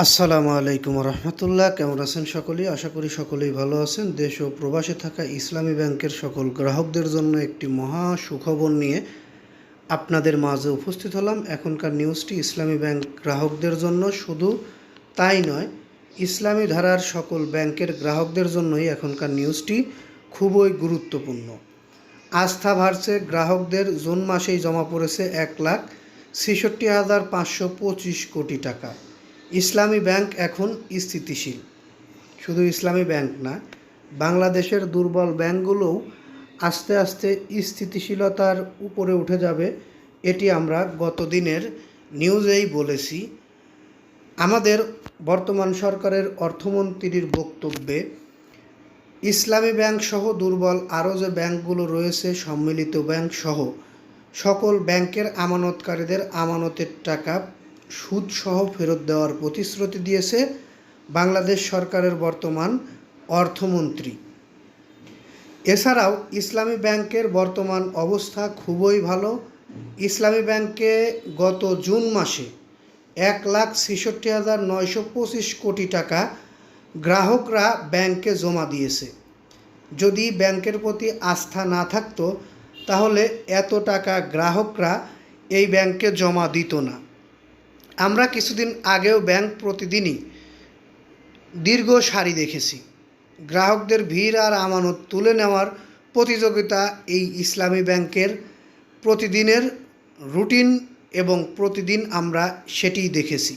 আসসালামু আলাইকুম রহমতুল্লাহ। কেমন আছেন সকলেই? আশা করি সকলেই ভালো আছেন। দেশ ও প্রবাসে থাকা ইসলামী ব্যাংকের সকল গ্রাহকদের জন্য একটি মহা সুখবর নিয়ে আপনাদের মাঝে উপস্থিত হলাম। এখনকার নিউজটি ইসলামী ব্যাংক গ্রাহকদের জন্য, শুধু তাই নয়, ইসলামী ধারার সকল ব্যাংকের গ্রাহকদের জন্যই এখনকার নিউজটি খুবই গুরুত্বপূর্ণ। আস্থা বাড়ছে গ্রাহকদের। জুন মাসেই জমা পড়েছে 1,66,525 কোটি টাকা। ইসলামী ব্যাংক এখন স্থিতিশীল। শুধু ইসলামী ব্যাংক না, বাংলাদেশের দুর্বল ব্যাংকগুলোও আস্তে আস্তে স্থিতিশীলতার উপরে উঠে যাবে। এটি আমরা গত দিনের নিউজেই বলেছি। আমাদের বর্তমান সরকারের অর্থমন্ত্রীর বক্তব্যে ইসলামী ব্যাংক সহ দুর্বল আরও যে ব্যাংকগুলো রয়েছে, সম্মিলিত ব্যাংক সহ সকল ব্যাংকের আমানতকারীদের আমানতের টাকা সুদসহ ফেরত দেওয়ার প্রতিশ্রুতি দিয়েছে বাংলাদেশ সরকারের বর্তমান অর্থমন্ত্রী। এছাড়াও ইসলামী ব্যাংকের বর্তমান অবস্থা খুবই ভালো। ইসলামী ব্যাংকে গত জুন মাসে 1,66,925 কোটি টাকা গ্রাহকরা ব্যাংকে জমা দিয়েছে। যদি ব্যাংকের প্রতি আস্থা না থাকতো তাহলে এত টাকা গ্রাহকরা এই ব্যাংকে জমা দিত না। আমরা কিছুদিন আগেও ব্যাংক প্রতিদিনই দীর্ঘ সারি দেখেছি। গ্রাহকদের ভিড় আর আমানত তুলে নেওয়ার প্রতিযোগিতা এই ইসলামী ব্যাংকের প্রতিদিনের রুটিন, এবং প্রতিদিন আমরা সেটিই দেখেছি।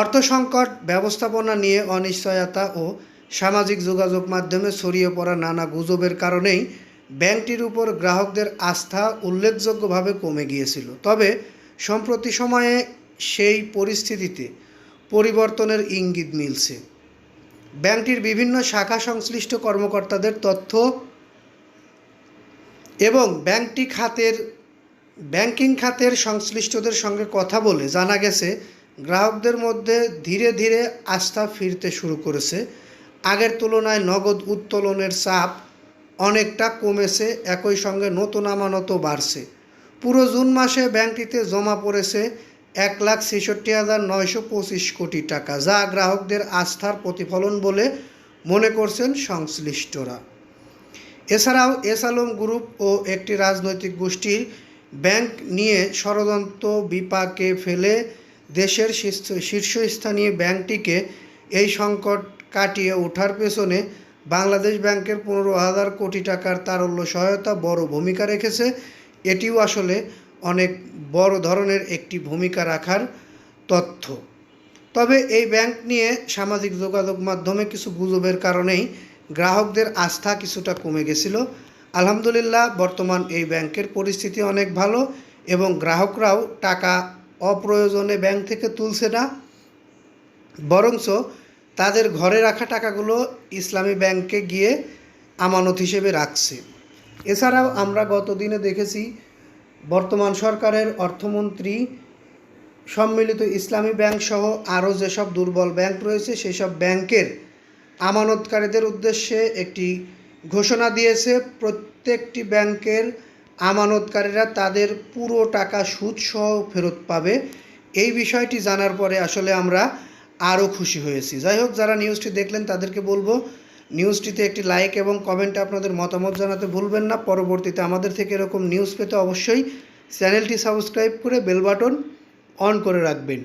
অর্থ সংকট, ব্যবস্থাপনা নিয়ে অনিশ্চয়তা ও সামাজিক যোগাযোগ মাধ্যমে ছড়িয়ে পড়া নানা গুজবের কারণেই ব্যাংকটির উপর গ্রাহকদের আস্থা উল্লেখযোগ্যভাবে কমে গিয়েছিল। তবে সম্প্রতি সময়ে সেই পরিস্থিতিতে পরিবর্তনের ইঙ্গিত মিলছে। ব্যাংকটির বিভিন্ন শাখা সংশ্লিষ্ট কর্মকর্তাদের তথ্য এবং ব্যাংকিং খাতের সংশ্লিষ্টদের সঙ্গে কথা বলে জানা গেছে, গ্রাহকদের মধ্যে ধীরে ধীরে আস্থা ফিরতে শুরু করেছে। আগের তুলনায় নগদ উত্তোলনের চাপ অনেকটা কমেছে, একই সঙ্গে নতুন আমানতও বাড়ছে। পুরো জুন মাসে ব্যাংকটিতে জমা পড়েছে 1,66,925 কোটি টাকা, যা গ্রাহকদের আস্থার প্রতিফলন বলে মনে করছেন সংশ্লিষ্টরা। এছাড়াও এস আলম গ্রুপ ও একটি রাজনৈতিক গোষ্ঠীর ব্যাংক নিয়ে ষড়যন্ত্র বিপাকে ফেলে দেশের শীর্ষস্থানীয় ব্যাংকটিকে এই সংকট কাটিয়ে ওঠার পেছনে বাংলাদেশ ব্যাংকের 15,000 কোটি টাকার তারল্য সহায়তা বড় ভূমিকা রেখেছে। এটিও আসলে অনেক বড় ধরনের একটি ভূমিকা রাখার তথ্য। তবে এই ব্যাংক নিয়ে সামাজিক যোগাযোগ মাধ্যমে কিছু গুজবের কারণেই গ্রাহকদের আস্থা কিছুটা কমে গেছিল। আলহামদুলিল্লাহ, বর্তমান এই ব্যাংকের পরিস্থিতি অনেক ভালো এবং গ্রাহকরাও টাকা অপ্রয়োজনে ব্যাংক থেকে তুলছে না, বরঞ্চ তাদের ঘরে রাখা টাকাগুলো ইসলামী ব্যাংকে গিয়ে আমানত হিসেবে রাখছে। এছাড়াও আমরা গত দিনে দেখেছি বর্তমান সরকারের অর্থমন্ত্রী সম্মিলিত ইসলামী ব্যাংক সহ আরও যেসব দুর্বল ব্যাংক রয়েছে সেসব ব্যাংকের আমানতকারীদের উদ্দেশ্যে একটি ঘোষণা দিয়েছে। প্রত্যেকটি ব্যাংকের আমানতকারীরা তাদের পুরো টাকা সুদসহ ফেরত পাবে। এই বিষয়টি জানার পরে আসলে আমরা আরও খুশি হয়েছি। যাই হোক, যারা নিউজটি দেখলেন তাদেরকে বলবো নিউজটিতে একটি লাইক এবং কমেন্টে আপনাদের মতামত জানাতে ভুলবেন না। পরবর্তীতে আমাদের থেকে এরকম নিউজ পেতে অবশ্যই চ্যানেলটি সাবস্ক্রাইব করে বেল বাটন অন করে রাখবেন।